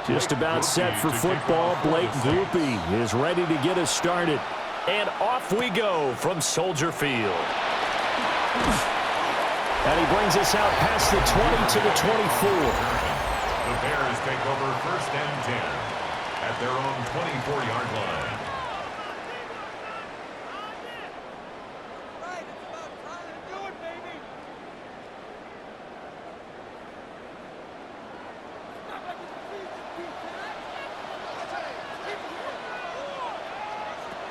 Just about set for football. Blake Groupie is ready to get us started. And off we go from Soldier Field. And he brings us out past the 20 to the 24. The Bears take over 1st and 10 at their own 24-yard line.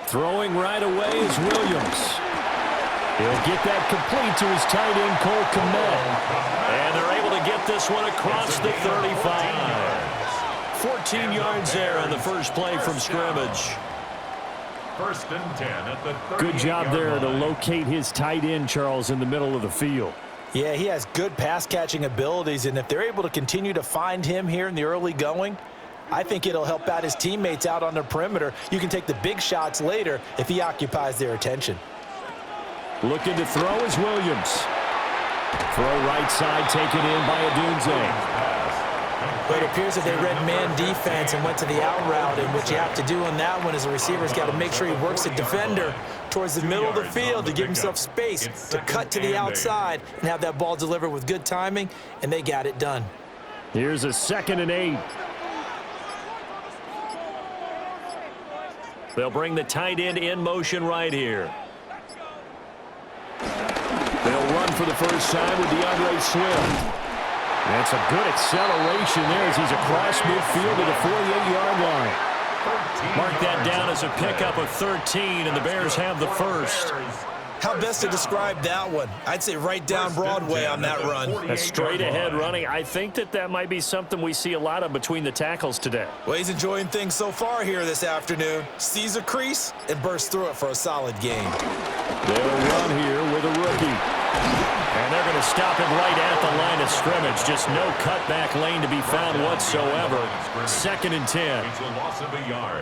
Throwing right away is Williams. He'll get that complete to his tight end, Cole Kmet. And they're able to get this one across the 35. 14 yards there on the first play from scrimmage. 1st and 10 at the 38-yard line. Good job there to locate his tight end, Charles, in the middle of the field. Yeah, he has good pass-catching abilities, and if they're able to continue to find him here in the early going, I think it'll help out his teammates out on the perimeter. You can take the big shots later if he occupies their attention. Looking to throw is Williams. Throw right side taken in by Adunze. But it appears that they read man defense and went to the out route, and what you have to do on that one is the receiver's got to make sure he works the defender towards the middle of the field to give himself space to cut to the outside and have that ball delivered with good timing, and they got it done. Here's a 2nd and 8. They'll bring the tight end in motion right here. They'll run for the first time with DeAndre Swift. That's a good acceleration there as he's across midfield to the 48-yard line. Mark that down as a pickup of 13, and the Bears have the first. How best to describe that one? I'd say right down Broadway on that run. A straight-ahead running. I think that might be something we see a lot of between the tackles today. Well, he's enjoying things so far here this afternoon. Sees a crease and bursts through it for a solid gain. They'll run here with a rookie. And they're going to stop him right at the line of scrimmage. Just no cutback lane to be found whatsoever. 2nd and 10.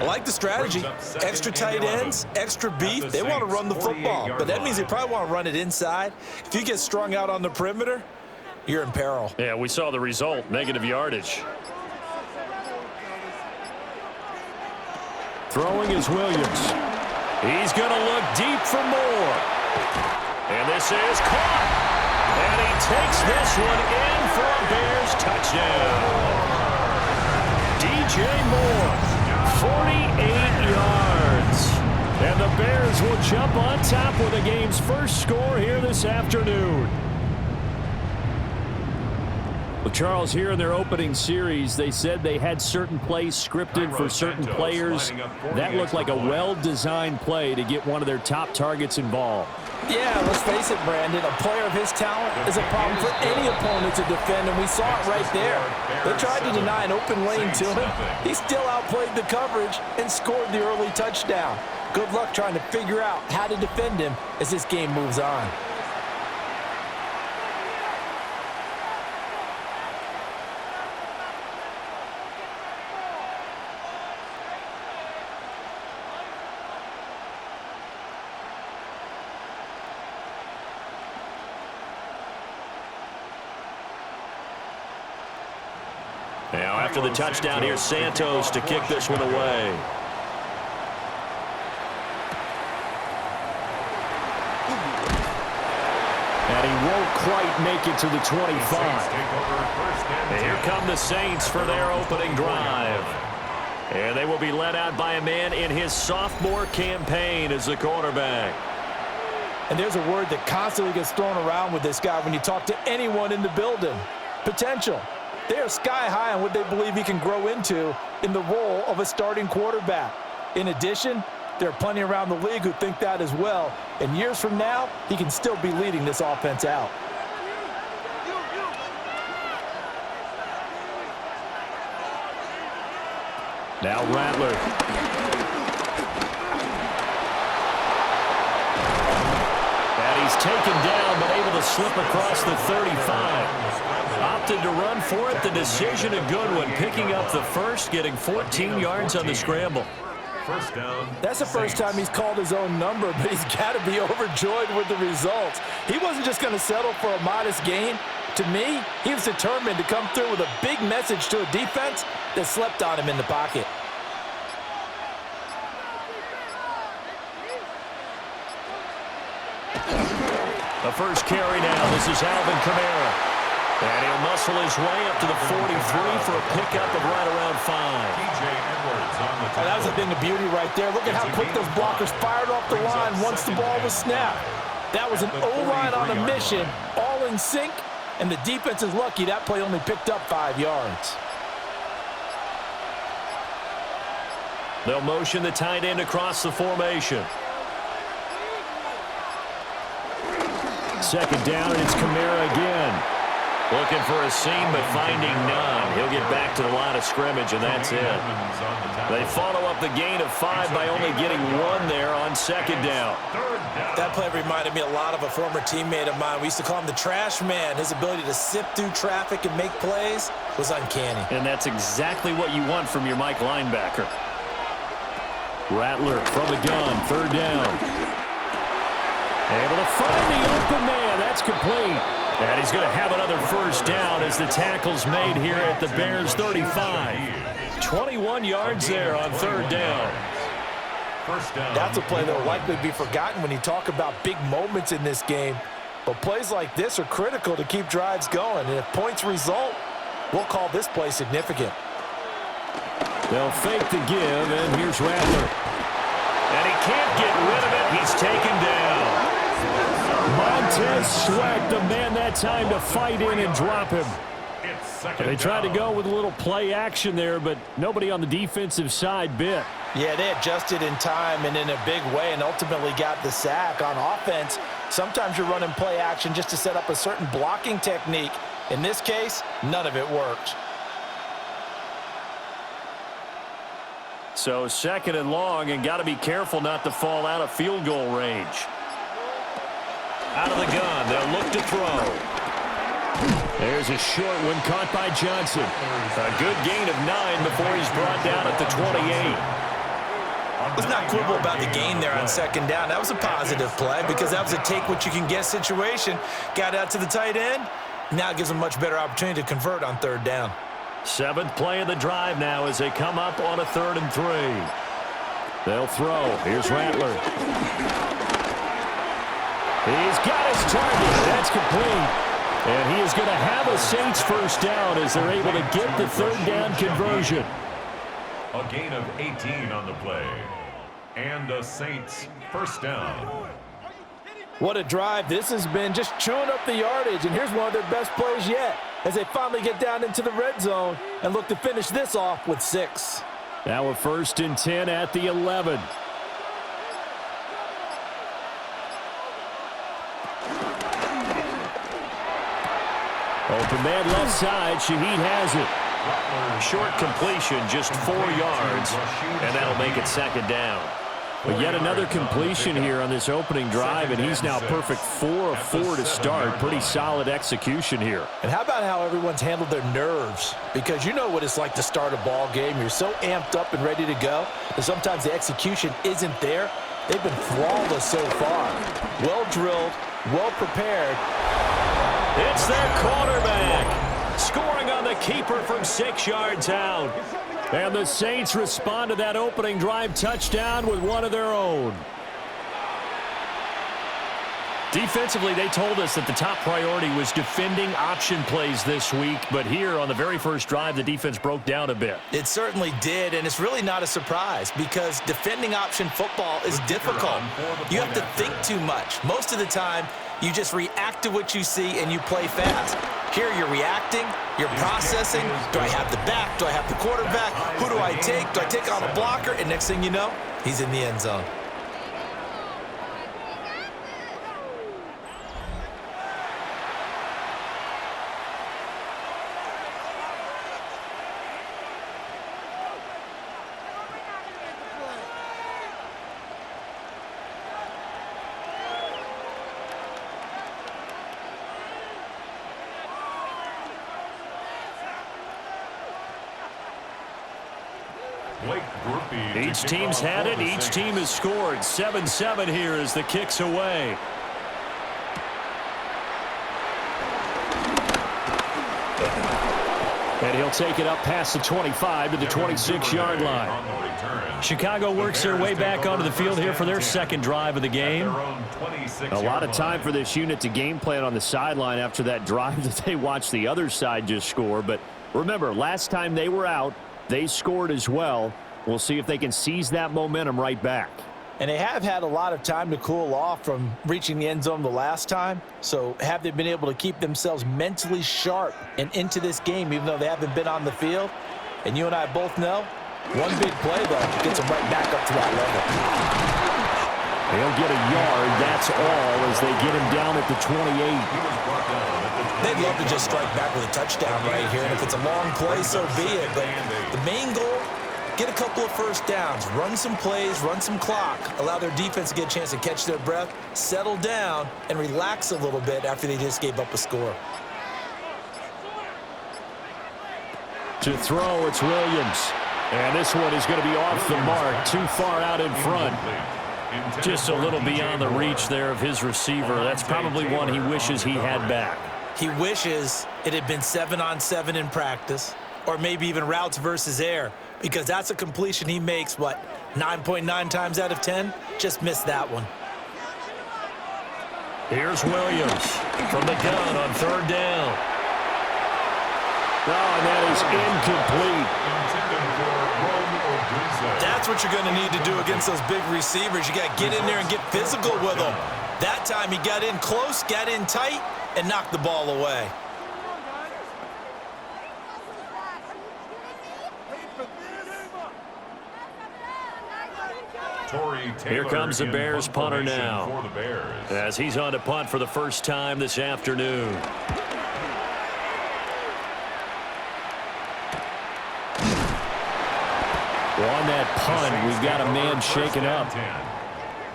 I like the strategy. Extra tight ends, extra beef. They want to run the football, but that means they probably want to run it inside. If you get strung out on the perimeter, you're in peril. Yeah, we saw the result, negative yardage. Throwing is Williams. He's going to look deep for more. And this is caught. And he takes this one in for a Bears touchdown. DJ Moore, 48 yards. And the Bears will jump on top with the game's first score here this afternoon. Well, Charles, here in their opening series, they said they had certain plays scripted for certain players. That looked like a well-designed play to get one of their top targets involved. Yeah, let's face it, Brandon. A player of his talent is a problem for any opponent to defend, and we saw it right there. They tried to deny an open lane to him. He still outplayed the coverage and scored the early touchdown. Good luck trying to figure out how to defend him as this game moves on. Now, after the touchdown, here's Santos to kick this one away. And he won't quite make it to the 25. And here come the Saints for their opening drive. And they will be led out by a man in his sophomore campaign as the quarterback. And there's a word that constantly gets thrown around with this guy when you talk to anyone in the building. Potential. They are sky high on what they believe he can grow into in the role of a starting quarterback. In addition, there are plenty around the league who think that as well. And years from now, he can still be leading this offense out. Now Rattler. And he's taken down, but able to slip across the 35. Opted to run for it. The decision a good one. Picking up the first, getting 14 yards on the scramble. First down. That's the first time he's called his own number, but he's got to be overjoyed with the results. He wasn't just going to settle for a modest gain. To me, he was determined to come through with a big message to a defense that slept on him in the pocket. The first carry now. This is Alvin Kamara. And he'll muscle his way up to the 43 for a pickup of right around 5. Oh, that was a thing of beauty right there. Look at how quick those blockers fired off the line once the ball was snapped. That was an O-line on a mission, all in sync, and the defense is lucky that play only picked up 5 yards. They'll motion the tight end across the formation. Second down, and it's Kamara again. Looking for a seam, but finding none. He'll get back to the line of scrimmage, and that's it. They follow up the gain of 5 by only getting 1 there on second down. That play reminded me a lot of a former teammate of mine. We used to call him the trash man. His ability to sift through traffic and make plays was uncanny. And that's exactly what you want from your Mike linebacker. Rattler from the gun, third down. Able to find the open man. That's complete. And he's going to have another first down as the tackle's made here at the Bears' 35. 21 yards there on third down. That's a play that will likely be forgotten when you talk about big moments in this game. But plays like this are critical to keep drives going. And if points result, we'll call this play significant. They'll fake the give, and here's Rattler. And he can't get rid of it. He's taken down. Montez Sweat, the man that time to fight in and drop him. They tried to go with a little play action there, but nobody on the defensive side bit. Yeah, they adjusted in time and in a big way and ultimately got the sack. On offense, sometimes you're running play action just to set up a certain blocking technique. In this case, none of it worked. So second and long, and got to be careful not to fall out of field goal range. Out of the gun, they'll look to throw. There's a short one caught by Johnson. A good gain of 9 before he's brought down at the 28. Let's not quibble about the gain there on second down. That was a positive play because that was a take-what-you-can-get situation. Got out to the tight end. Now it gives them a much better opportunity to convert on third down. 7th play of the drive now as they come up on a 3rd and 3. They'll throw. Here's Rattler. He's got his target. That's complete. And he is going to have a Saints first down as they're able to get the third down conversion. A gain of 18 on the play. And a Saints first down. What a drive this has been, just chewing up the yardage. And here's one of their best plays yet as they finally get down into the red zone and look to finish this off with 6. Now a 1st and 10 at the 11. Open man left side. Shaheed has it. Short completion, just 4 yards, and that'll make it second down. But yet another completion here on this opening drive, and he's now perfect 4 of 4 to start. Pretty solid execution here. And how about how everyone's handled their nerves? Because you know what it's like to start a ball game. You're so amped up and ready to go, but sometimes the execution isn't there. They've been flawless so far. Well drilled, well prepared. It's their quarterback scoring on the keeper from 6 yards out. And the Saints respond to that opening drive touchdown with one of their own. Defensively, they told us that the top priority was defending option plays this week, but here on the very first drive, the defense broke down a bit. It certainly did, and it's really not a surprise because defending option football is difficult. You have to think too much. Most of the time, you just react to what you see and you play fast. Here you're reacting, you're processing. Do I have the back? Do I have the quarterback? Who do I take? Do I take on a blocker? And next thing you know, he's in the end zone. Each team's had it. Each team has scored. 7-7 here as the kick's away. And he'll take it up past the 25 to the 26-yard line. Chicago works their way back onto the field here for their second drive of the game. A lot of time for this unit to game plan on the sideline after that drive that they watched the other side just score. But remember, last time they were out, they scored as well. We'll see if they can seize that momentum right back. And they have had a lot of time to cool off from reaching the end zone the last time. So have they been able to keep themselves mentally sharp and into this game, even though they haven't been on the field? And you and I both know, one big play, though, gets them right back up to that level. They'll get a yard, that's all, as they get him down at the 28. They'd love to just strike back with a touchdown right here. And if it's a long play, so be it. But the main goal, get a couple of first downs, run some plays, run some clock, allow their defense to get a chance to catch their breath, settle down, and relax a little bit after they just gave up a score. To throw, it's Williams. And this one is going to be off the mark, too far out in front. Just a little beyond the reach there of his receiver. That's probably one he wishes he had back. He wishes it had been 7-on-7 in practice, or maybe even routes versus air, because that's a completion he makes, 9.9 times out of 10? Just missed that one. Here's Williams from the gun on third down. Oh, and that is incomplete. That's what you're going to need to do against those big receivers. You got to get in there and get physical with them. That time he got in close, got in tight, and knocked the ball away. Here comes the Bears punter now, as he's on to punt for the first time this afternoon. On that punt, we've got a man shaken up.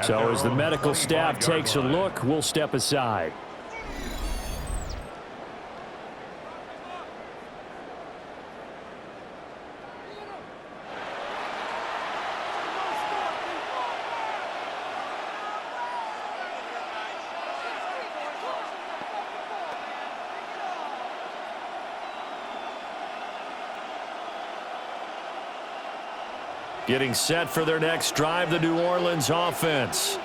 So as the medical staff takes a look, we'll step aside. Getting set for their next drive, the New Orleans offense.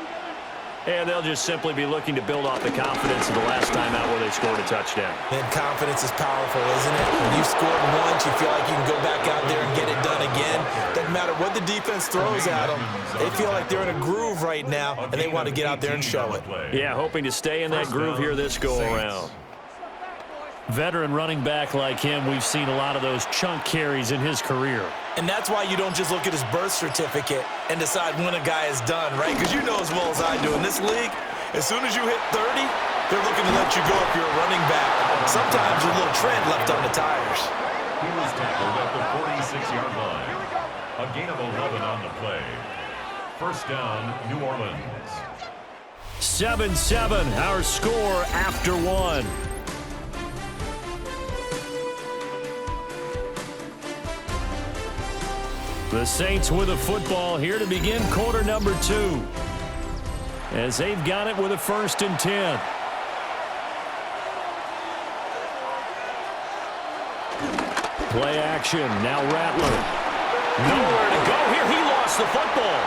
And they'll just simply be looking to build off the confidence of the last time out where they scored a touchdown. And confidence is powerful, isn't it? When you scored once, you feel like you can go back out there and get it done again. Doesn't matter what the defense throws at them. They feel like they're in a groove right now, and they want to get out there and show it. Yeah, hoping to stay in that groove here this go-around. Veteran running back like him, we've seen a lot of those chunk carries in his career. And that's why you don't just look at his birth certificate and decide when a guy is done, right? Because you know as well as I do, in this league, as soon as you hit 30, they're looking to let you go if you're a running back. Sometimes there's a little tread left on the tires. He was tackled at the 46-yard line. A gain of 11 on the play. First down, New Orleans. 7-7, our score after one. The Saints with a football here to begin quarter number 2. As they've got it with a 1st and 10. Play action, now Rattler. Nowhere to go here, he lost the football.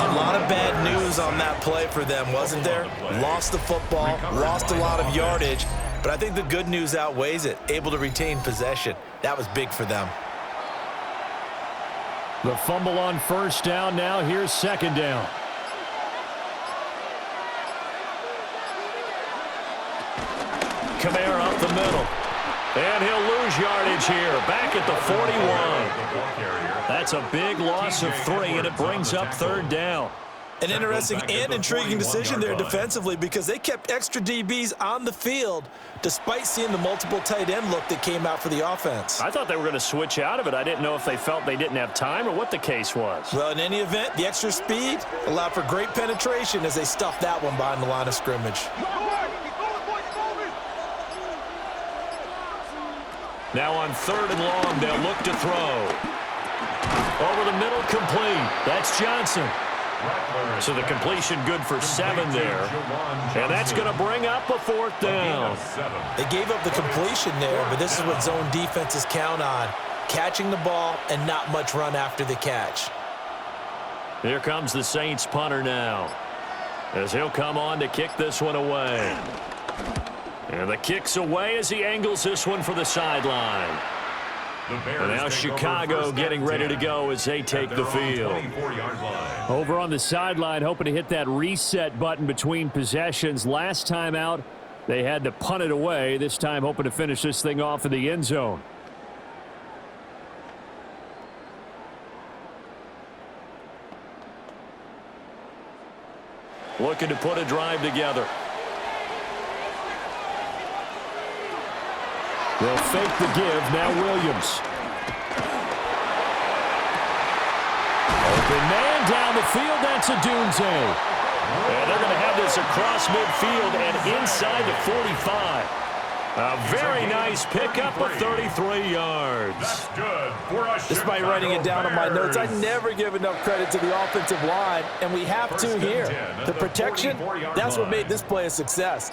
A lot of bad news on that play for them, wasn't there? Lost the football, lost a lot of yardage. But I think the good news outweighs it. Able to retain possession. That was big for them. The fumble on first down. Now here's second down. Kamara up the middle. And he'll lose yardage here. Back at the 41. That's a big loss of 3, and it brings up third down. An interesting and intriguing decision there defensively, because they kept extra DBs on the field despite seeing the multiple tight end look that came out for the offense. I thought they were going to switch out of it. I didn't know if they felt they didn't have time or what the case was. Well, in any event, the extra speed allowed for great penetration as they stuffed that one behind the line of scrimmage. Now on 3rd and long, they'll look to throw. Over the middle, complete. That's Johnson. So the completion good for 7 there. And that's going to bring up a 4th down. They gave up the completion there, but this is what zone defenses count on. Catching the ball and not much run after the catch. Here comes the Saints punter now, as he'll come on to kick this one away. And the kick's away as he angles this one for the sideline. And now Chicago getting ready to go as they take the field. Over on the sideline, hoping to hit that reset button between possessions. Last time out, they had to punt it away. This time hoping to finish this thing off in the end zone. Looking to put a drive together. They'll fake the give. Now Williams. Open man down the field. That's a Dunze. And they're going to have this across midfield and inside the 45. A very nice pickup of 33 yards. That's good for a Despite writing it down on my notes, I never give enough credit to the offensive line, and we have to here. The protection, that's what made this play a success.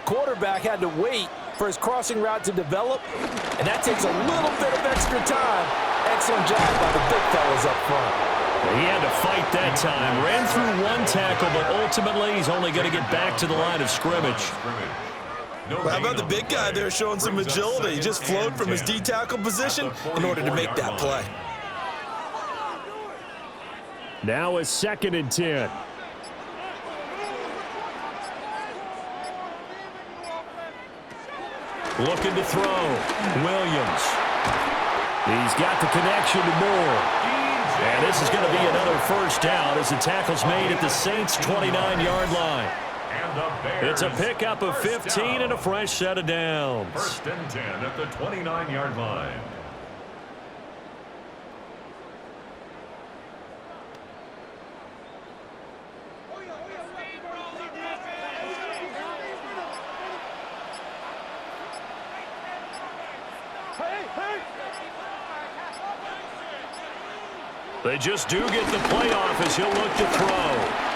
Quarterback had to wait for his crossing route to develop, and that takes a little bit of extra time. Excellent job by the big fellas up front. He had to fight that time. Ran through 1 tackle, but ultimately he's only going to get back to the line of scrimmage. Well, how about the big guy there showing some agility? He just flowed from his D-tackle position in order to make that play. Now a 2nd and 10. Looking to throw. Williams. He's got the connection to Moore. And this is going to be another 1st down as the tackle's made at the Saints' 29-yard line. It's a pickup of 15 and a fresh set of downs. 1st and 10 at the 29-yard line. They just do get the playoff as he'll look to throw.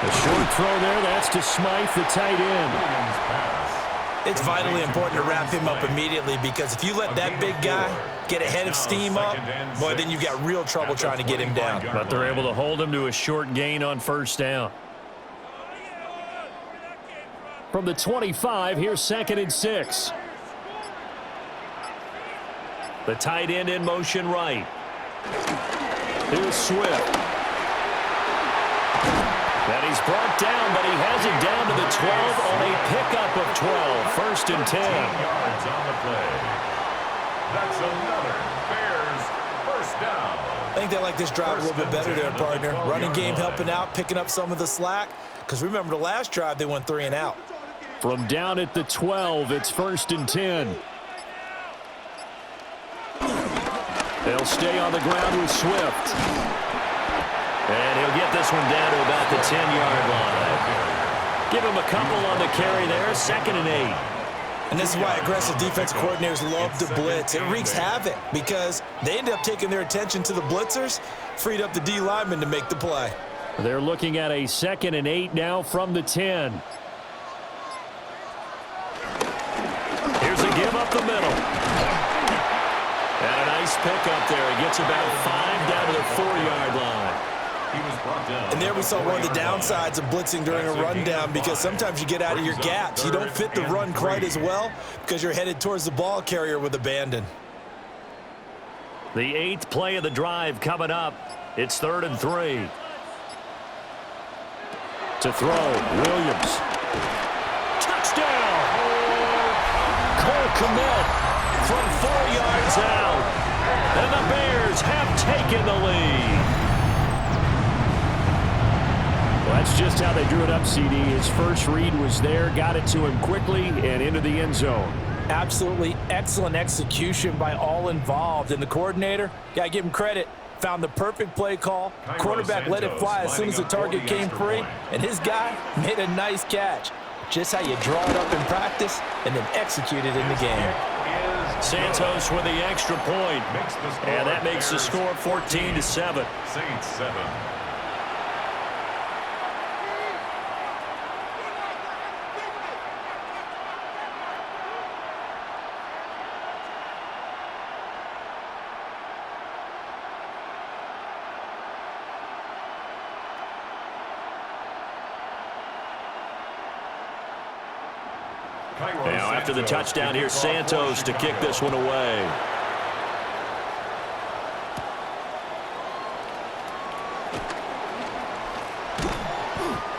A short throw there. That's to Smythe, the tight end. It's vitally important to wrap him up immediately because if you let that big guy get a head of steam up, boy, then you've got real trouble trying to get him down. But they're able to hold him to a short gain on 1st down. From the 25, here's 2nd and 6. The tight end in motion right. Here's Swift. And he's brought down, but he has it down to the 12 on a pickup of 12. 1st and 10. 10 yards on the play. That's another Bears 1st down. I think they like this drive a little bit better there, partner. Running game helping out, picking up some of the slack. Because remember, the last drive, they went 3 and out. From down at the 12, it's 1st and 10. They'll stay on the ground with Swift. And he'll get this one down to about the 10-yard line. Give him a couple on the carry there. 2nd and 8. And this is why aggressive defense coordinators love to blitz. It wreaks havoc because they end up taking their attention to the blitzers, freed up the D lineman to make the play. They're looking at a 2nd and 8 now from the 10. Here's a give up the middle. And a nice pickup there. He gets about 5 down to the 4-yard line. And there we saw one of the downsides of blitzing during a rundown because sometimes you get out of your gaps. You don't fit the run quite as well because you're headed towards the ball carrier with abandon. The 8th play of the drive coming up. It's 3rd and 3. To throw, Williams. Touchdown! Cole Kmet from 4 yards out. And the Bears have taken the lead. Well, that's just how they drew it up, CD. His first read was there, got it to him quickly, and into the end zone. Absolutely excellent execution by all involved. And the coordinator, got to give him credit, found the perfect play call. Quarterback let it fly as soon as the target came free, and his guy made a nice catch. Just how you draw it up in practice and then execute it in the game. Santos with the extra point. And that makes the score 14-7. Saints 7. Now after the touchdown, here's Santos to kick this one away.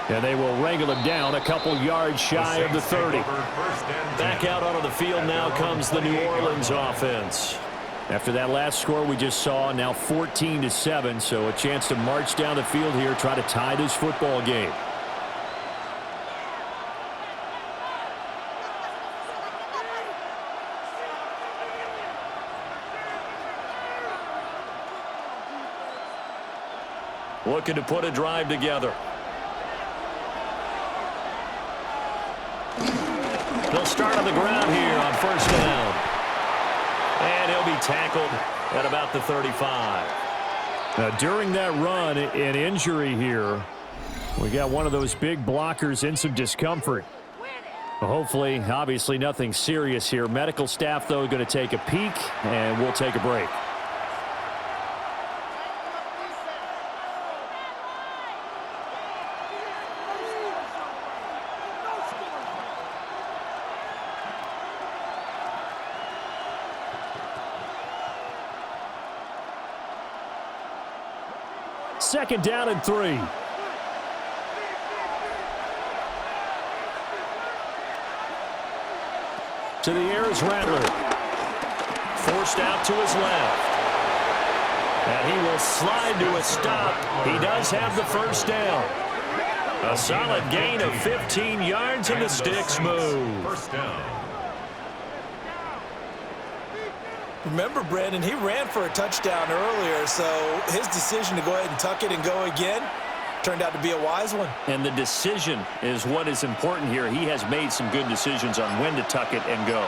And they will wrangle him down a couple yards shy of the 30. Back out onto the field now comes the New Orleans offense. After that last score we just saw, now 14-7, so a chance to march down the field here, try to tie this football game. Looking to put a drive together. They'll start on the ground here on first down. And he'll be tackled at about the 35. Now, during that run, an injury here. We got one of those big blockers in some discomfort. Hopefully, obviously nothing serious here. Medical staff, though, going to take a peek, and we'll take a break. Second down and 3. To the air is Rattler. Forced out to his left. And he will slide to a stop. He does have the first down. A solid gain of 15 yards and the sticks move. First down. Remember, Brandon, he ran for a touchdown earlier, so his decision to go ahead and tuck it and go again turned out to be a wise one. And the decision is what is important here. He has made some good decisions on when to tuck it and go.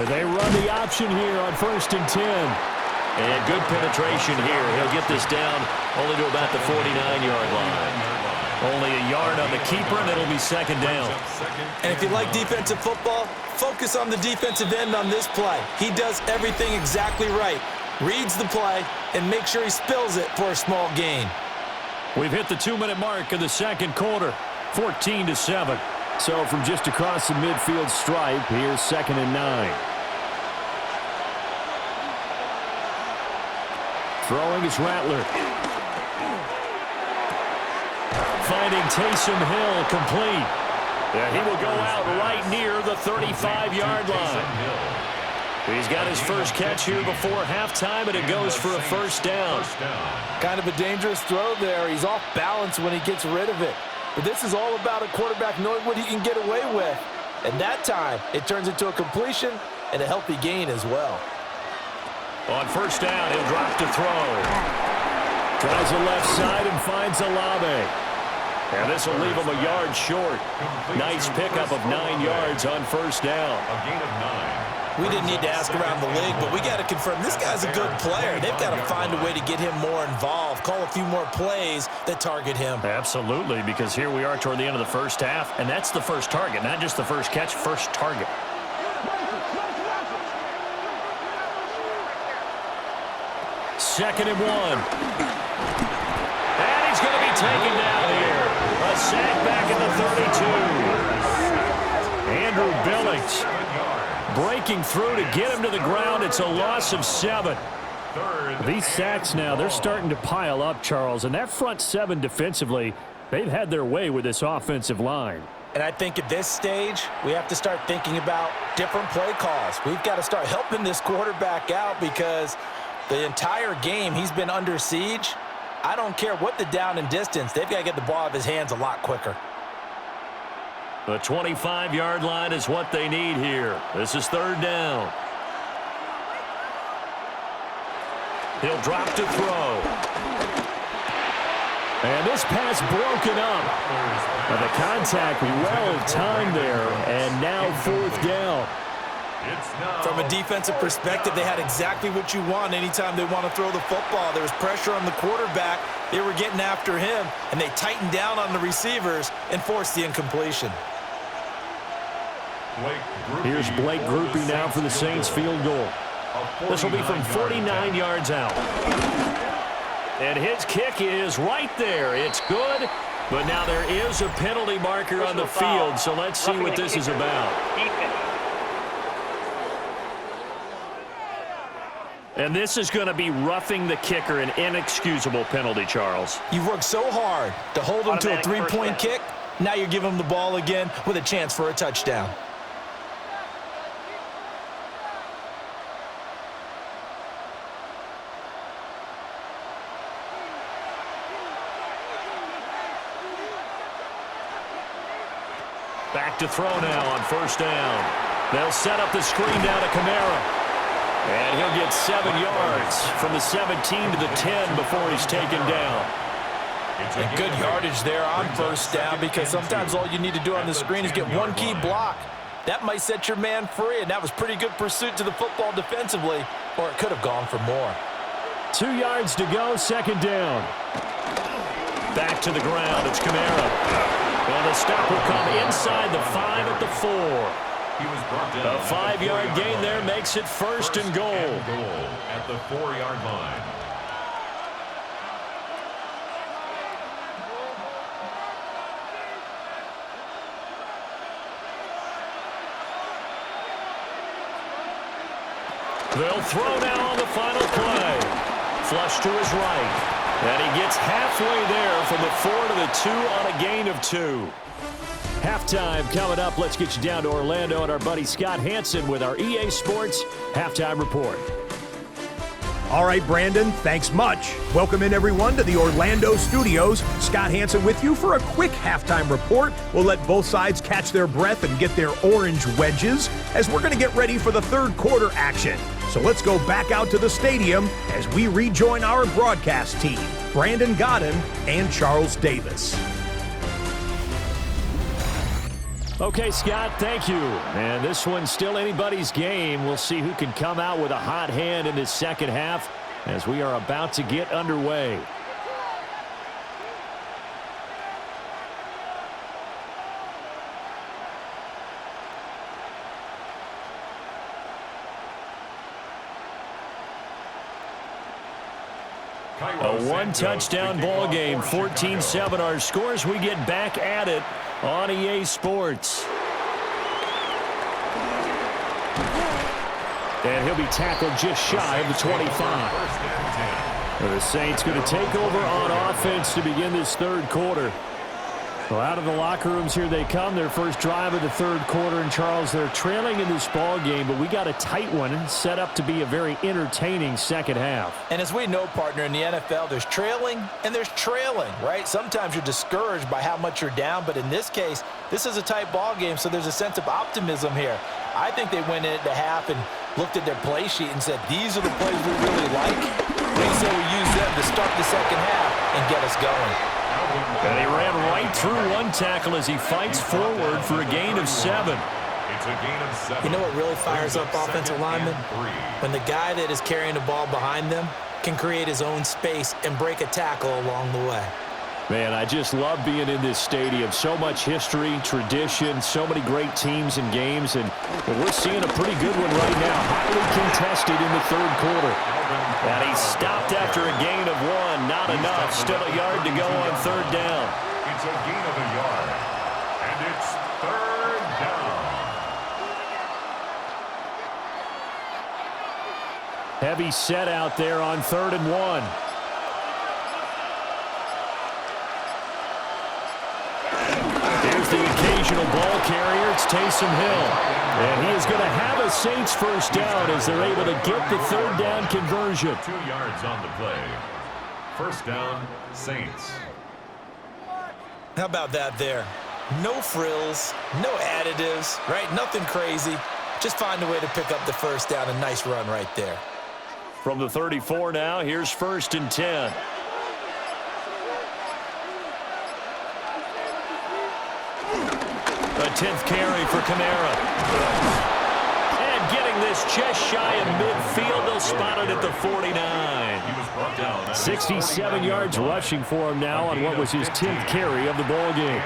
They run the option here on 1st and 10. And good penetration here. He'll get this down only to about the 49-yard line. Only a yard on the keeper, and it'll be second down. And if you like defensive football, focus on the defensive end on this play. He does everything exactly right. Reads the play and makes sure he spills it for a small gain. We've hit the 2-minute mark of the second quarter, 14-7. So from just across the midfield stripe, here's 2nd and 9. Throwing is Rattler. Finding Taysom Hill complete. And he will go out right near the 35-yard line. He's got his first catch here before halftime, and it goes for a first down. Kind of a dangerous throw there. He's off balance when he gets rid of it. But this is all about a quarterback knowing what he can get away with. And that time, it turns into a completion and a healthy gain as well. On first down, he'll drop to throw. Tries the left side and finds Olave. And this will leave him a yard short. Nice pickup of 9 yards on first down. A gain of 9. We didn't need to ask around the league, but we got to confirm this guy's a good player. They've got to find a way to get him more involved, call a few more plays that target him. Absolutely, because here we are toward the end of the first half, and that's the first target, not just the first catch, first target. Second and 1. And he's going to be taken down here. A sack back at the 32. Andrew Billings breaking through to get him to the ground. It's a loss of 7. These sacks now, they're starting to pile up, Charles. And that front 7 defensively, they've had their way with this offensive line. And I think at this stage, we have to start thinking about different play calls. We've got to start helping this quarterback out because the entire game he's been under siege. I don't care what the down and distance. They've got to get the ball out of his hands a lot quicker. The 25-yard line is what they need here. This is third down. He'll drop to throw. And this pass broken up. And the contact well timed there. And now 4th down. From a defensive perspective, they had exactly what you want anytime they want to throw the football. There was pressure on the quarterback. They were getting after him, and they tightened down on the receivers and forced the incompletion. Here's Blake Groupie now for the Saints field goal. This will be from 49 yards out. And his kick is right there. It's good, But now there is a penalty marker on the field, so let's see what this is about. And this is going to be roughing the kicker, an inexcusable penalty, Charles. You've worked so hard to hold him to a three-point kick. Now you're giving him the ball again with a chance for a touchdown. Back to throw now on first down. They'll set up the screen down to Kamara. And he'll get 7 yards from the 17 to the 10 before he's taken down. And good yardage there on first down, because sometimes all you need to do on the screen is get one key block. That might set your man free, and that was pretty good pursuit to the football defensively, or it could have gone for more. 2 yards to go, second down. Back to the ground, it's Kamara. And the stop will come inside the 5 at the 4. A 5-yard gain there makes it first and goal. At the 4-yard line. They'll throw now on the final play. Flush to his right. And he gets halfway there from the 4 to the 2 on a gain of 2. Halftime coming up. Let's get you down to Orlando and our buddy Scott Hansen with our EA Sports Halftime Report. All right, Brandon, thanks much. Welcome in, everyone, to the Orlando studios. Scott Hansen with you for a quick halftime report. We'll let both sides catch their breath and get their orange wedges as we're going to get ready for the third quarter action. So let's go back out to the stadium as we rejoin our broadcast team, Brandon Godden and Charles Davis. Okay, Scott, thank you. And this one's still anybody's game. We'll see who can come out with a hot hand in this second half as we are about to get underway. A one-touchdown ball game, 14-7 our scores. We get back at it on EA Sports. And he'll be tackled just shy of the 25. The Saints going to take over on offense to begin this third quarter. Well, out of the locker rooms here they come. Their first drive of the third quarter. And, Charles, they're trailing in this ball game, but we got a tight one set up to be a very entertaining second half. And as we know, partner, in the NFL, there's trailing and there's trailing, right? Sometimes you're discouraged by how much you're down, but in this case, this is a tight ball game, so there's a sense of optimism here. I think they went into half and looked at their play sheet and said, these are the plays we really like. They say we use them to start the second half and get us going. And he ran right through one tackle as he fights forward for a gain of 7. It's a gain of 7. You know what really fires up offensive linemen? When the guy that is carrying the ball behind them can create his own space and break a tackle along the way. Man, I just love being in this stadium. So much history, tradition, so many great teams and games, and we're seeing a pretty good one right now. Highly contested in the third quarter. And he stopped after a gain of 1. Not enough. Still a yard to go on third down. It's a gain of a yard. And it's third down. Heavy set out there on 3rd and 1. Here's the occasional ball carrier. It's Taysom Hill. And he is going to have a Saints first down as they're able to get the third down conversion. 2 yards on the play. First down, Saints. How about that there? No frills, no additives, right? Nothing crazy. Just find a way to pick up the first down. A nice run right there. From the 34 now, here's 1st and 10. A 10th carry for Kamara. And getting this just shy of midfield. They'll spot it at the 49. 67 yards rushing for him now on what was his 10th carry of the ball game.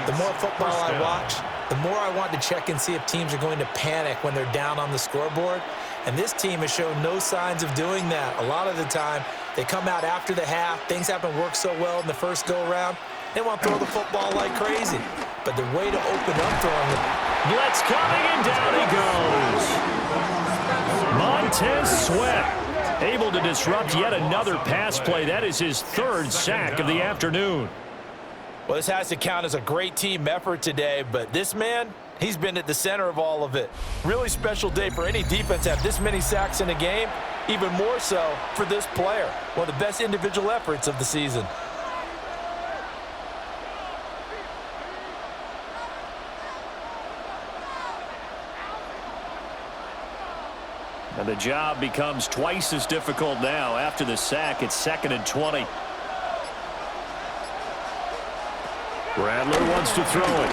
The more football I watch, the more I want to check and see if teams are going to panic when they're down on the scoreboard. And this team has shown no signs of doing that. A lot of the time, they come out after the half. Things haven't worked so well in the first go-around. They want to throw the football like crazy. But the way to open up throwing it. Blitz coming, and down he goes. Montez Sweat able to disrupt yet another pass play. That is his third sack of the afternoon. Well, this has to count as a great team effort today, but this man, he's been at the center of all of it. Really special day for any defense to have this many sacks in a game, even more so for this player. One of the best individual efforts of the season. And the job becomes twice as difficult now. After the sack, it's 2nd and 20. Rattler wants to throw it.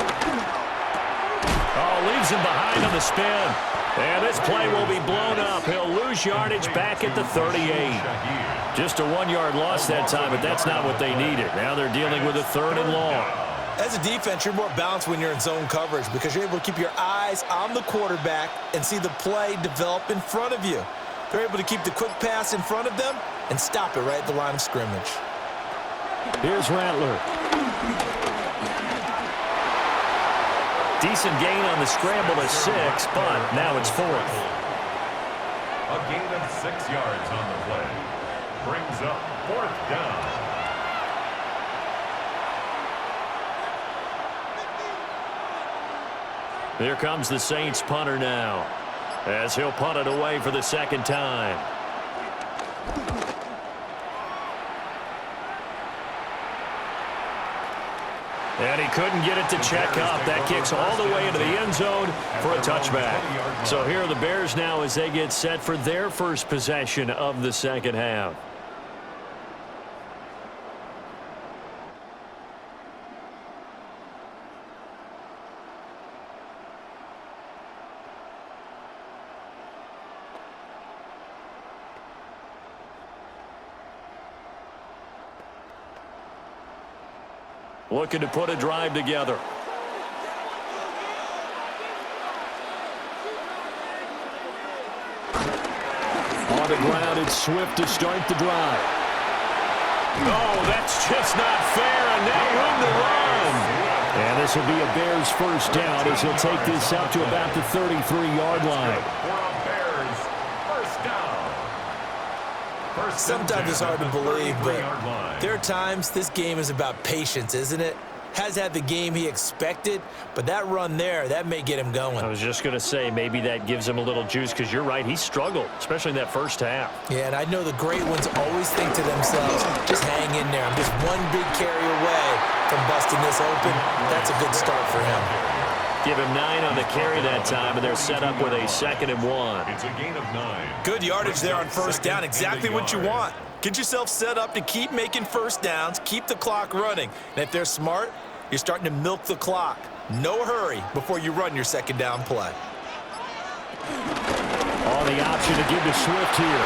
Oh, leaves him behind on the spin. And this play will be blown up. He'll lose yardage back at the 38. Just a 1-yard loss that time, but that's not what they needed. Now they're dealing with a 3rd and long. As a defense, you're more balanced when you're in zone coverage because you're able to keep your eyes on the quarterback and see the play develop in front of you. They're able to keep the quick pass in front of them and stop it right at the line of scrimmage. Here's Rattler. Decent gain on the scramble to 6, but now it's 4th. A gain of 6 yards on the play. Brings up 4th down. Here comes the Saints punter now, as he'll punt it away for the 2nd time. And he couldn't get it to check up. That kicks all the way into the end zone for a touchback. So here are the Bears now as they get set for their first possession of the 2nd half. Looking to put a drive together. On the ground, it's Swift to start the drive. Oh, that's just not fair, and now room to run. And this will be a Bears first down as he'll take this out to about the 33-yard line. Sometimes it's hard to believe, but there are times this game is about patience, isn't it? Has had the game he expected, but that run there, that may get him going. I was just going to say maybe that gives him a little juice because you're right, he struggled, especially in that first half. Yeah, and I know the great ones always think to themselves, just hang in there. I'm just one big carry away from busting this open. That's a good start for him. Give him 9 on the carry that time, and they're set up with a 2nd and 1. It's a gain of 9. Good yardage there on first down, exactly what you want. Get yourself set up to keep making first downs, keep the clock running. And if they're smart, you're starting to milk the clock. No hurry before you run your 2nd down play. On the option to give to Swift here.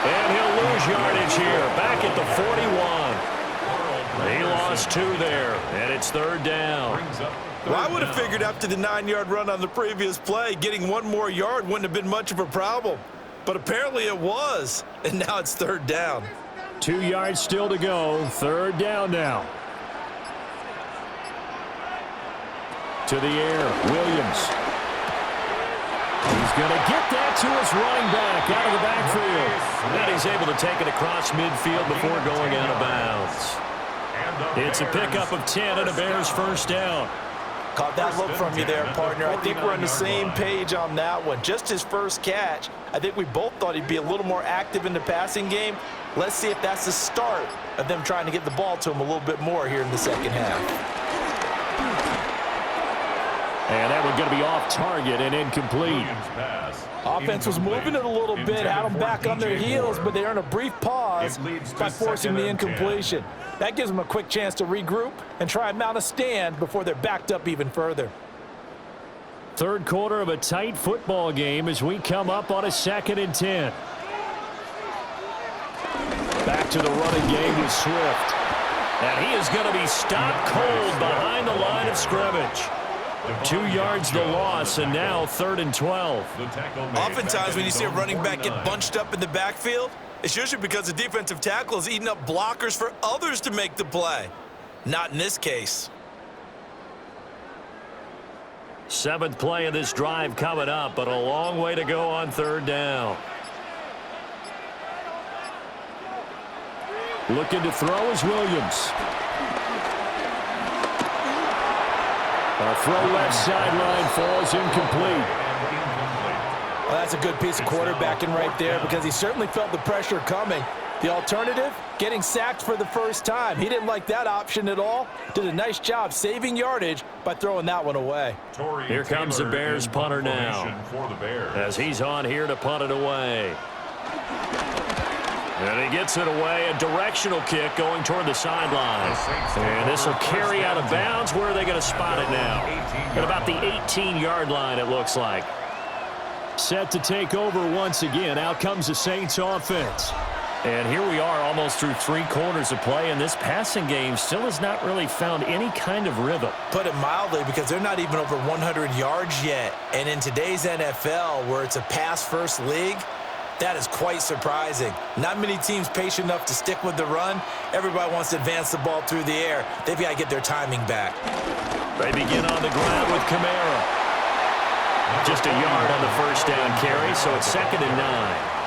And he'll lose yardage here, back at the 41. He lost 2 there, and it's 3rd down. Well, I would have figured after the 9-yard run on the previous play, getting 1 more yard wouldn't have been much of a problem. But apparently it was, and now it's 3rd down. 2 yards still to go. 3rd down now. To the air, Williams. He's going to get that to his running back out of the backfield. And he's able to take it across midfield before going out of bounds. It's a pickup of 10 and a Bears first down. Caught that look from you there, partner. I think we're on the same page on that one. Just his first catch. I think we both thought he'd be a little more active in the passing game. Let's see if that's the start of them trying to get the ball to him a little bit more here in the 2nd half. And that one's going to be off target and incomplete. Offense was moving it a little bit, had them back on their heels, but they earned a brief pause by forcing the incompletion. That gives them a quick chance to regroup and try and mount a stand before they're backed up even further. 3rd quarter of a tight football game as we come up on a 2nd and 10. Back to the running game with Swift. And he is going to be stopped cold behind the line of scrimmage. 2 yards the loss, and now 3rd and 12. Oftentimes when you see a running back get bunched up in the backfield, it's usually because the defensive tackle is eating up blockers for others to make the play. Not in this case. Seventh play of this drive coming up, but a long way to go on third down. Looking to throw is Williams. A throw left sideline falls incomplete. Well, that's a good piece of quarterbacking right there because he certainly felt the pressure coming. The alternative, getting sacked for the first time. He didn't like that option at all. Did a nice job saving yardage by throwing that one away. Here comes the Bears punter now, as he's on here to punt it away. And he gets it away, a directional kick going toward the sideline. And this will carry out of bounds. Where are they going to spot it now? At about the 18-yard line, it looks like. Set to take over once again. Out comes the Saints offense. And here we are almost through 3 quarters of play, and this passing game still has not really found any kind of rhythm. Put it mildly, because they're not even over 100 yards yet. And in today's NFL, where it's a pass-first league, that is quite surprising. Not many teams patient enough to stick with the run. Everybody wants to advance the ball through the air. They've got to get their timing back. They begin on the ground with Kamara. Just a yard on the first down carry, so it's 2nd and 9.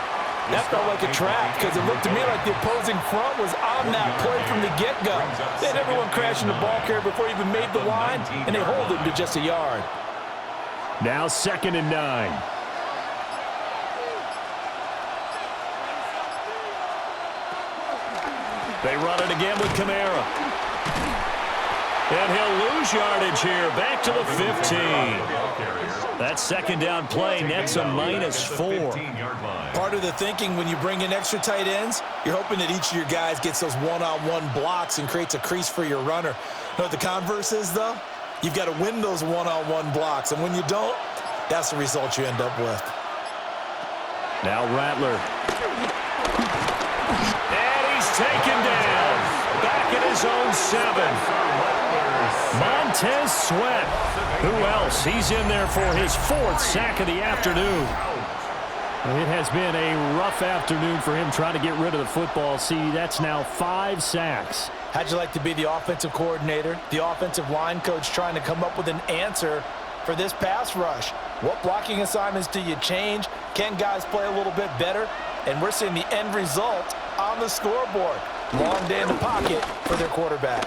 That felt like a trap because it looked to me like the opposing front was on that play from the get-go. They had everyone crashing the ball carrier before he even made the line, and they hold him to just a yard. Now 2nd and 9. They run it again with Kamara. And he'll lose yardage here. Back to the 15. That 2nd down play nets a -4. Part of the thinking when you bring in extra tight ends, you're hoping that each of your guys gets those one-on-one blocks and creates a crease for your runner. You know what the converse is, though? You've got to win those one-on-one blocks. And when you don't, that's the result you end up with. Now Rattler. Taken down. Back in his own 7. Montez Sweat. Who else? He's in there for his 4th sack of the afternoon. It has been a rough afternoon for him trying to get rid of the football. See, that's now 5 sacks. How'd you like to be the offensive coordinator, the offensive line coach trying to come up with an answer for this pass rush? What blocking assignments do you change? Can guys play a little bit better? And we're seeing the end result on the scoreboard. Long day in the pocket for their quarterback.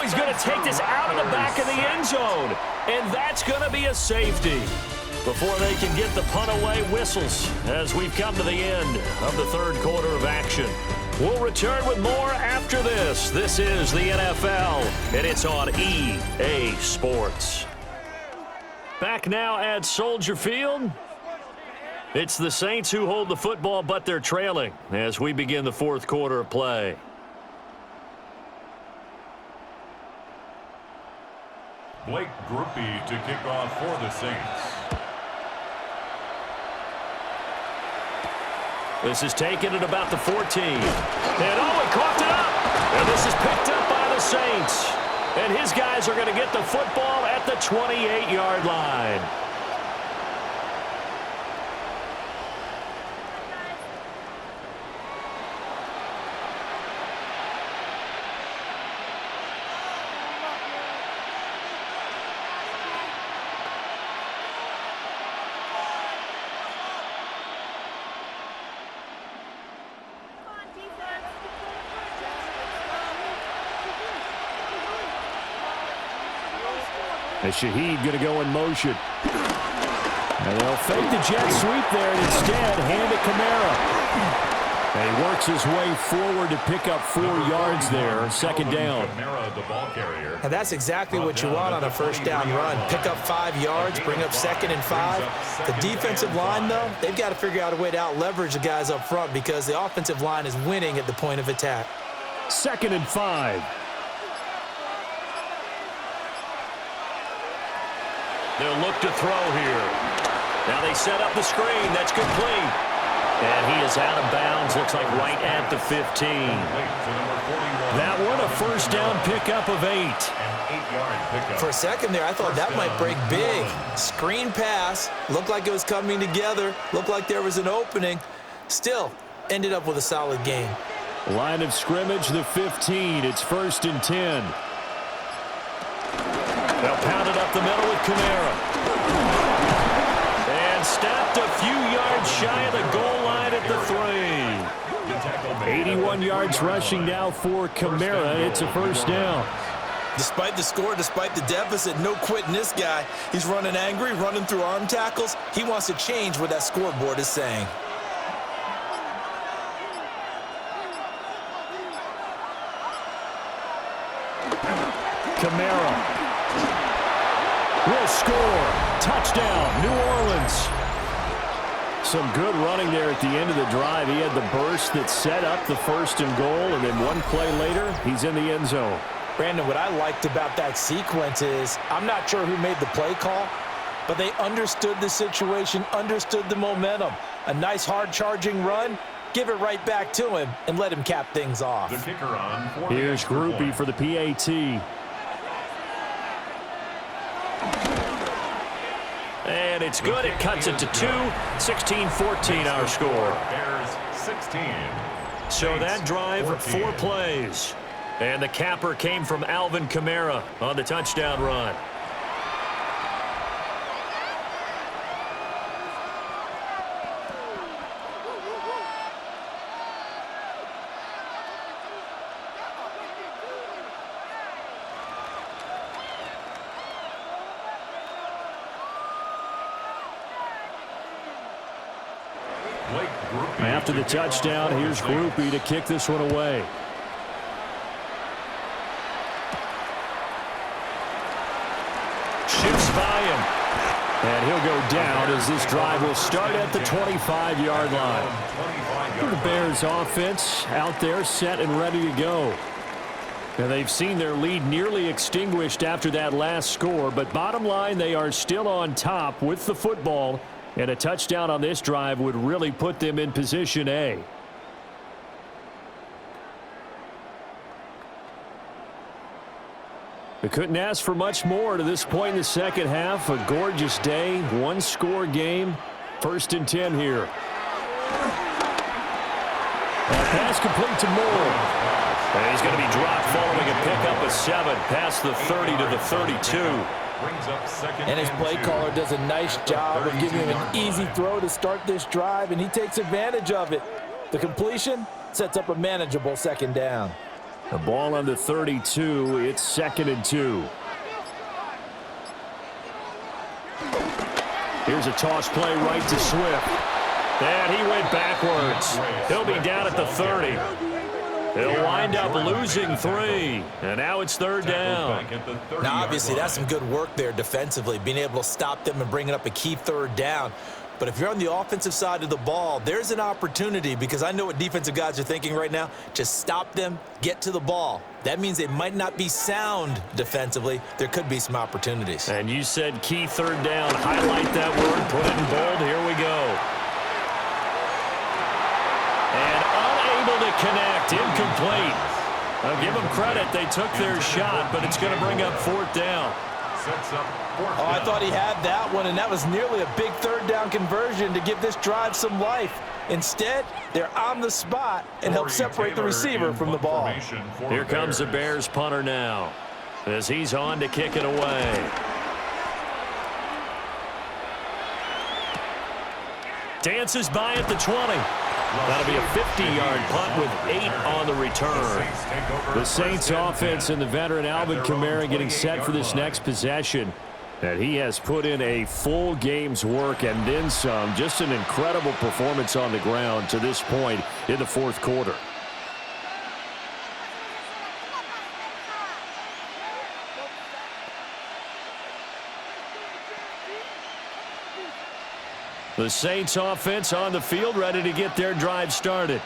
He's going to take this out of the back of the end zone. And that's going to be a safety. Before they can get the punt away, whistles as we've come to the end of the 3rd quarter of action. We'll return with more after this. This is the NFL, and it's on EA Sports. Back now at Soldier Field. It's the Saints who hold the football, but they're trailing as we begin the 4th quarter of play. Blake Grupe to kick off for the Saints. This is taken at about the 14. And he coughed it up. And this is picked up by the Saints. And his guys are going to get the football at the 28-yard line. And Shaheed going to go in motion. And they'll fake the jet sweep there and instead hand it Kamara. And he works his way forward to pick up 4 yards there, 2nd down. Kamara, the ball carrier. And that's exactly what you want on a first down run. Pick up 5 yards, bring up 2nd and 5. The defensive line, though, they've got to figure out a way to out-leverage the guys up front because the offensive line is winning at the point of attack. 2nd and 5. They'll look to throw here. Now they set up the screen. That's complete. And he is out of bounds. Looks like right at the 15. That one, a first down pickup of 8. For a second there, I thought that might break big. Screen pass. Looked like it was coming together. Looked like there was an opening. Still, ended up with a solid game. Line of scrimmage, the 15. It's 1st and 10. They'll pound it up the middle with Kamara. And stopped a few yards shy of the goal line at the 3. 81 yards rushing now for Kamara. It's a first down. Despite the score, despite the deficit, no quitting this guy. He's running angry, running through arm tackles. He wants to change what that scoreboard is saying. Kamara will score. Touchdown, New Orleans. Some good running there at the end of the drive. He had the burst that set up the 1st and goal, and then one play later, he's in the end zone. Brandon, what I liked about that sequence is I'm not sure who made the play call, but they understood the situation, understood the momentum. A nice hard-charging run, give it right back to him, and let him cap things off. The kicker on for Here's Groupie for the PAT. And it's good. It cuts it to 2. 16-14 our score. Bears 16. So that drive, 4 plays. And the capper came from Alvin Kamara on the touchdown run. After the touchdown, here's Groupie to kick this one away. Shifts by him. And he'll go down as this drive will start at the 25-yard line. The Bears offense out there set and ready to go. Now they've seen their lead nearly extinguished after that last score, but bottom line, they are still on top with the football, and a touchdown on this drive would really put them in position A. They couldn't ask for much more to this point in the second half. A gorgeous day, one-score game. 1st and 10 here. That pass complete to Moore. And he's going to be dropped following a pickup of 7 past the 30 to the 32. And his play caller does a nice job of giving him an easy throw to start this drive, and he takes advantage of it. The completion sets up a manageable 2nd down. The ball on the 32. It's 2nd and 2. Here's a toss play right to Swift. And he went backwards. He'll be down at the 30. He'll wind up losing 3. And now it's 3rd down. Now, obviously, that's some good work there defensively, being able to stop them and bringing up a key 3rd down. But if you're on the offensive side of the ball, there's an opportunity, because I know what defensive guys are thinking right now. Just stop them, get to the ball. That means they might not be sound defensively. There could be some opportunities. And you said key 3rd down. Highlight that word, put it in bold. Here we go. And unable to connect, incomplete. I'll give them credit. They took their shot, but it's going to bring up 4th down. Oh, I thought he had that one, and that was nearly a big 3rd down conversion to give this drive some life. Instead, they're on the spot and help separate the receiver from the ball. Here comes the Bears punter now as he's on to kick it away. Dances by at the 20. That'll be a 50-yard punt with 8 on the return. The Saints offense and the veteran Alvin Kamara getting set for this next possession. And he has put in a full game's work and then some. Just an incredible performance on the ground to this point in the 4th quarter. The Saints offense on the field, ready to get their drive started.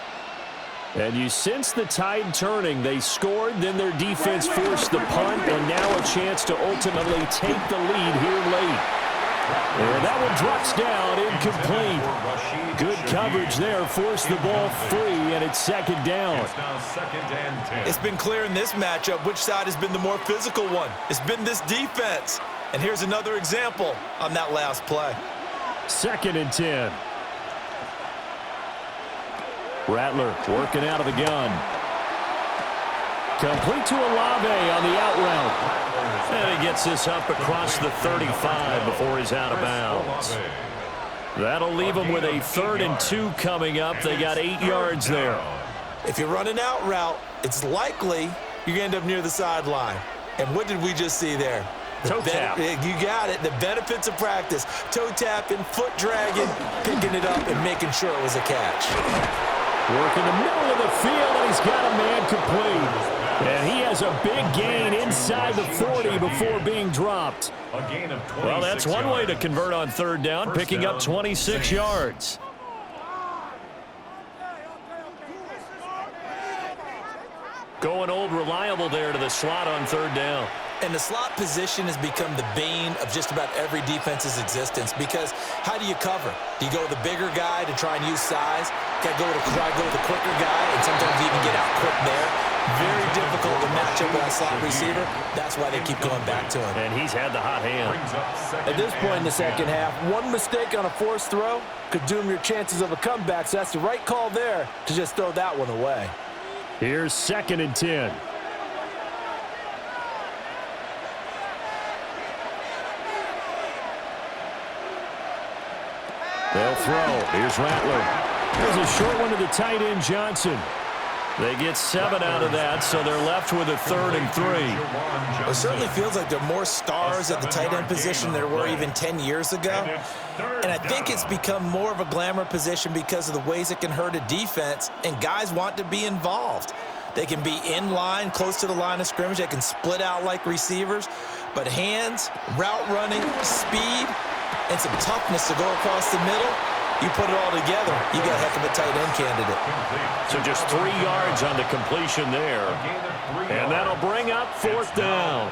And you sense the tide turning. They scored, then their defense forced the punt, and now a chance to ultimately take the lead here late. And that one drops down, incomplete. Good coverage there, forced the ball free, and it's second down. It's now 2nd and 10. It's been clear in this matchup which side has been the more physical one. It's been this defense. And here's another example on that last play. 2nd and 10. Rattler working out of the gun. Complete to Olave on the out route. And he gets this up across the 35 before he's out of bounds. That'll leave them with a 3rd and 2 coming up. They got 8 yards there. If you run an out route, it's likely you're going to end up near the sideline. And what did we just see there? Toe tap. You got it. The benefits of practice. Toe tapping, foot dragging, picking it up, and making sure it was a catch. Working the middle of the field, and he's got a man complete. And he has a big gain inside the 40 before being dropped. A gain of 26 Well, that's one way to convert on 3rd down, First picking down, up 26 Saints. yards. Going old reliable there to the slot on 3rd down. And the slot position has become the bane of just about every defense's existence because how do you cover? Do you go with the bigger guy to try and use size? Got to try to go with the quicker guy and sometimes even get out quick there. Very difficult to match up with a slot receiver. That's why they keep going back to him. And he's had the hot hand. At this point in the second half, one mistake on a forced throw could doom your chances of a comeback, so that's the right call there to just throw that one away. Here's 2nd and 10. They'll throw. Here's Rattler. There's a short one to the tight end, Johnson. They get 7 out of that, so they're left with a 3rd and 3. It certainly feels like there are more stars at the tight end position than there were even 10 years ago. And I think it's become more of a glamour position because of the ways it can hurt a defense, and guys want to be involved. They can be in line, close to the line of scrimmage. They can split out like receivers. But hands, route running, speed, and some toughness to go across the middle, you put it all together, you got a heck of a tight end candidate. So just 3 yards on the completion there. And that'll bring up 4th down.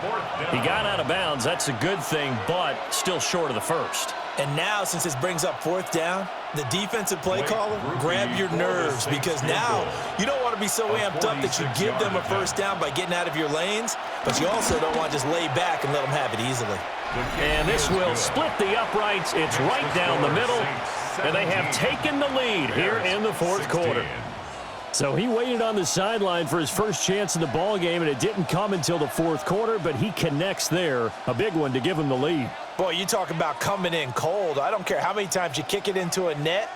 He got out of bounds. That's a good thing, but still short of the 1st. And now, since this brings up 4th down, the defensive play caller, grab your nerves because now you don't want to be so amped up that you give them a 1st down by getting out of your lanes, but you also don't want to just lay back and let them have it easily. And this will split the uprights. It's right down the middle, and they have taken the lead here in the 4th quarter. So he waited on the sideline for his first chance in the ball game, and it didn't come until the 4th quarter, but he connects there. A big one to give him the lead. Boy, you talk about coming in cold. I don't care how many times you kick it into a net.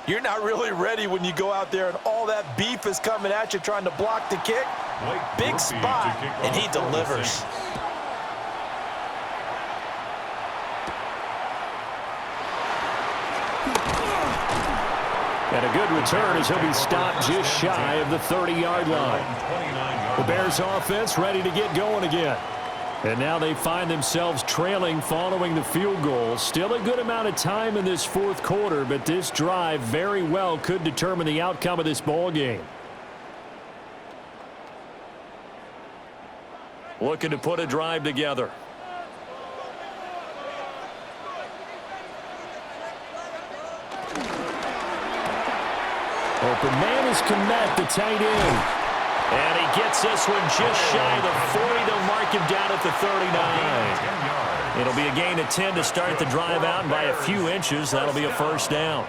You're not really ready when you go out there and all that beef is coming at you trying to block the kick. Big spot, and he delivers. And a good return as he'll be stopped just shy of the 30-yard line. The Bears offense ready to get going again. And now they find themselves trailing following the field goal. Still a good amount of time in this 4th quarter, but this drive very well could determine the outcome of this ball game. Looking to put a drive together. Open man is Komet, the tight end. And he gets this one just shy of the 40. They'll mark him down at the 39. It'll be a gain of 10 to start the drive out, and by a few inches, that'll be a 1st down.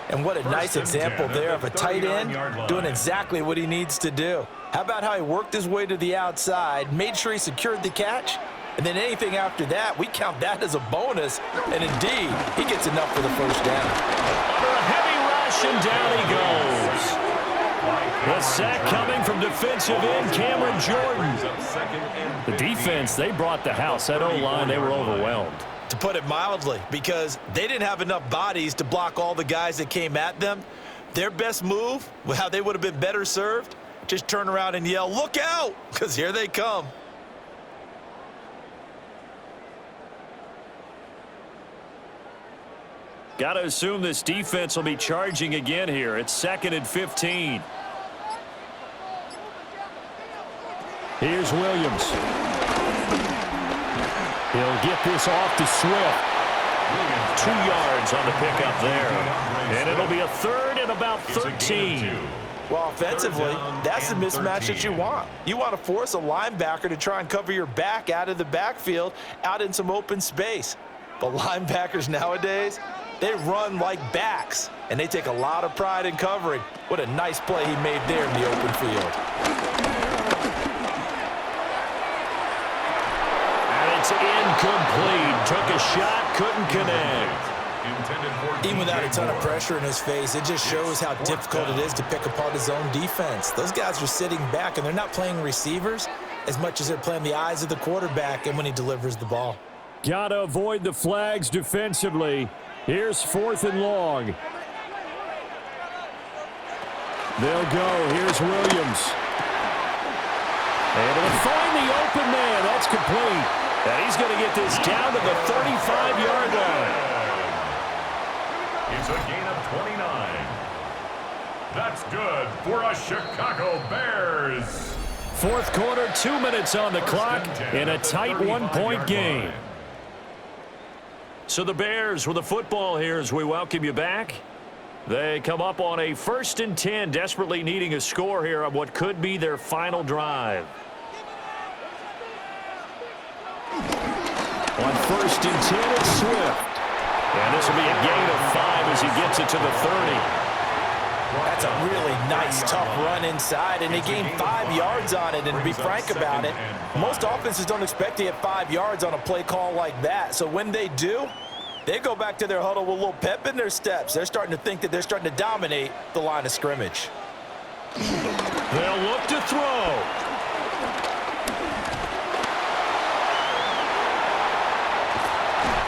And what a nice example there of a tight end doing exactly what he needs to do. How about how he worked his way to the outside, made sure he secured the catch, and then anything after that, we count that as a bonus. And indeed, he gets enough for the 1st down. Under a heavy rush, and down he goes. The sack coming from defensive end Cameron Jordan. The defense, they brought the house. That O-line, they were overwhelmed. To put it mildly, because they didn't have enough bodies to block all the guys that came at them. Their best move, how they would have been better served, just turn around and yell, "Look out!" because here they come. Got to assume this defense will be charging again here. It's 2nd and 15. Here's Williams. He'll get this off to Swift. 2 yards on the pickup there. And it'll be a third and about 13. Well, offensively, that's the mismatch that you want. You want to force a linebacker to try and cover your back out of the backfield, out in some open space. But linebackers nowadays, they run like backs, and they take a lot of pride in covering. What a nice play he made there in the open field. And it's incomplete. Took a shot, couldn't connect. Even without a ton of pressure in his face, it just shows how difficult it is to pick apart his own defense. Those guys are sitting back, and they're not playing receivers as much as they're playing the eyes of the quarterback and when he delivers the ball. Got to avoid the flags defensively. Here's 4th and long. They'll go. Here's Williams. Able to find the open man. That's complete. And he's going to get this down to the 35-yard line. It's a gain of 29. That's good for a Chicago Bears. 4th quarter, 2 minutes on the clock in a tight 1-point game. So the Bears with the football here as we welcome you back. They come up on a 1st and 10, desperately needing a score here on what could be their final drive. On 1st and 10, it's Swift. And this will be a gain of 5 as he gets it to the 30. That's a really nice, tough run inside, and they gained 5 yards on it. And to be frank about it, most offenses don't expect to get 5 yards on a play call like that. So when they do, they go back to their huddle with a little pep in their steps. They're starting to think that they're starting to dominate the line of scrimmage. They'll look to throw.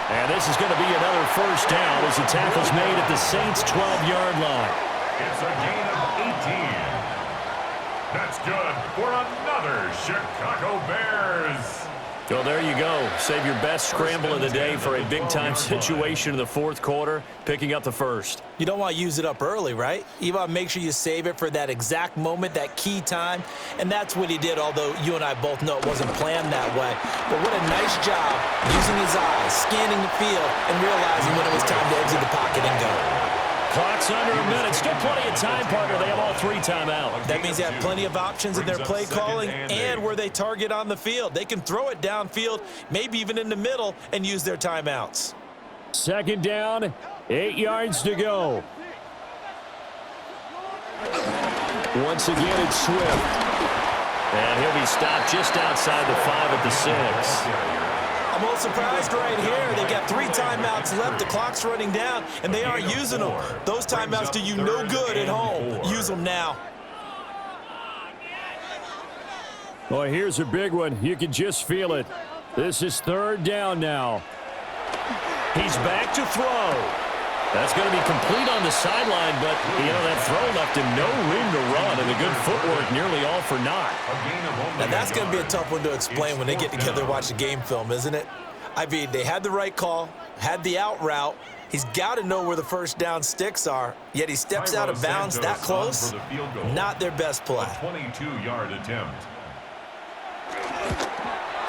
And this is going to be another 1st down as the tackle's made at the Saints' 12-yard line. It's a gain of 18. That's good for another Chicago Bears. Well, there you go. Save your best scramble of the day for a big-time situation in the 4th quarter, picking up the 1st. You don't want to use it up early, right? You want to make sure you save it for that exact moment, that key time. And that's what he did, although you and I both know it wasn't planned that way. But what a nice job using his eyes, scanning the field, and realizing when it was time to exit the pocket and go. Clock's under a minute. Still plenty of time, partner. They have all 3 timeouts. That means they have plenty of options in their play calling and where they target on the field. They can throw it downfield, maybe even in the middle, and use their timeouts. 2nd down, 8 yards to go. Once again, it's Swift. And he'll be stopped just outside the 5 at the 6. I'm a little surprised right here. They got 3 timeouts left. The clock's running down, and they aren't using them. Those timeouts do you no good at home. Use them now. Well, here's a big one. You can just feel it. This is 3rd down now. He's back to throw. That's going to be complete on the sideline, but, that throw left him no room to run, and the good footwork nearly all for naught. Now, that's going to be a tough one to explain when they get together and watch the game film, isn't it? I mean, they had the right call, had the out route. He's got to know where the 1st down sticks are, yet he steps out of bounds that close. Not their best play. 22-yard attempt.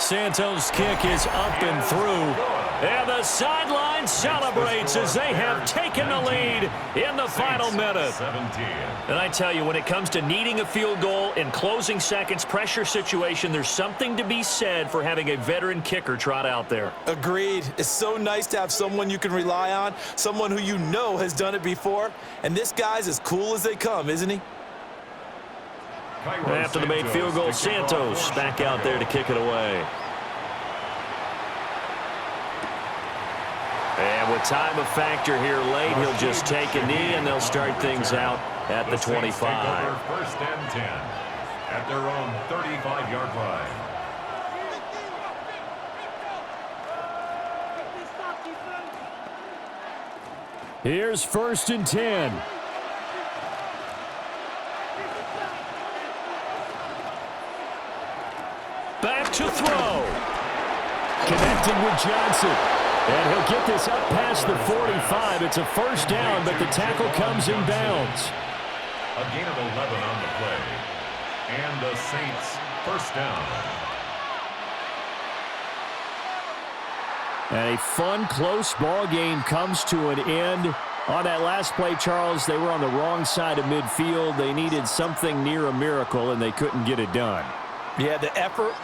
Santos' kick is up and through. And the sideline celebrates as they have taken the lead in the final minute. 17. And I tell you, when it comes to needing a field goal in closing seconds, pressure situation, there's something to be said for having a veteran kicker trot out there. Agreed. It's so nice to have someone you can rely on, someone who you know has done it before. And this guy's as cool as they come, isn't he? After the made field goal, Santos back out there to kick it away. And with time a factor here late, he'll just take a knee, and they'll start things out at the 25. 1st and 10 at their own 35-yard line. Here's 1st and 10. Back to throw. Connecting with Johnson. And he'll get this up past the 45. It's a 1st down, but the tackle comes in bounds. A gain of 11 on the play. And the Saints First down. And a fun, close ball game comes to an end. On that last play, Charles, they were on the wrong side of midfield. They needed something near a miracle, and they couldn't get it done. Yeah, the effort,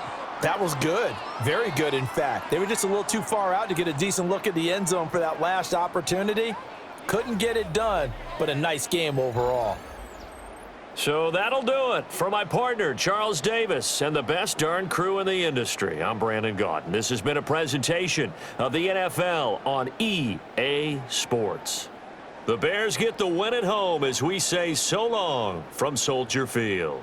that was good. Very good, in fact. They were just a little too far out to get a decent look at the end zone for that last opportunity. Couldn't get it done, but a nice game overall. So that'll do it for my partner, Charles Davis, and the best darn crew in the industry. I'm Brandon Gaudin. This has been a presentation of the NFL on EA Sports. The Bears get the win at home as we say so long from Soldier Field.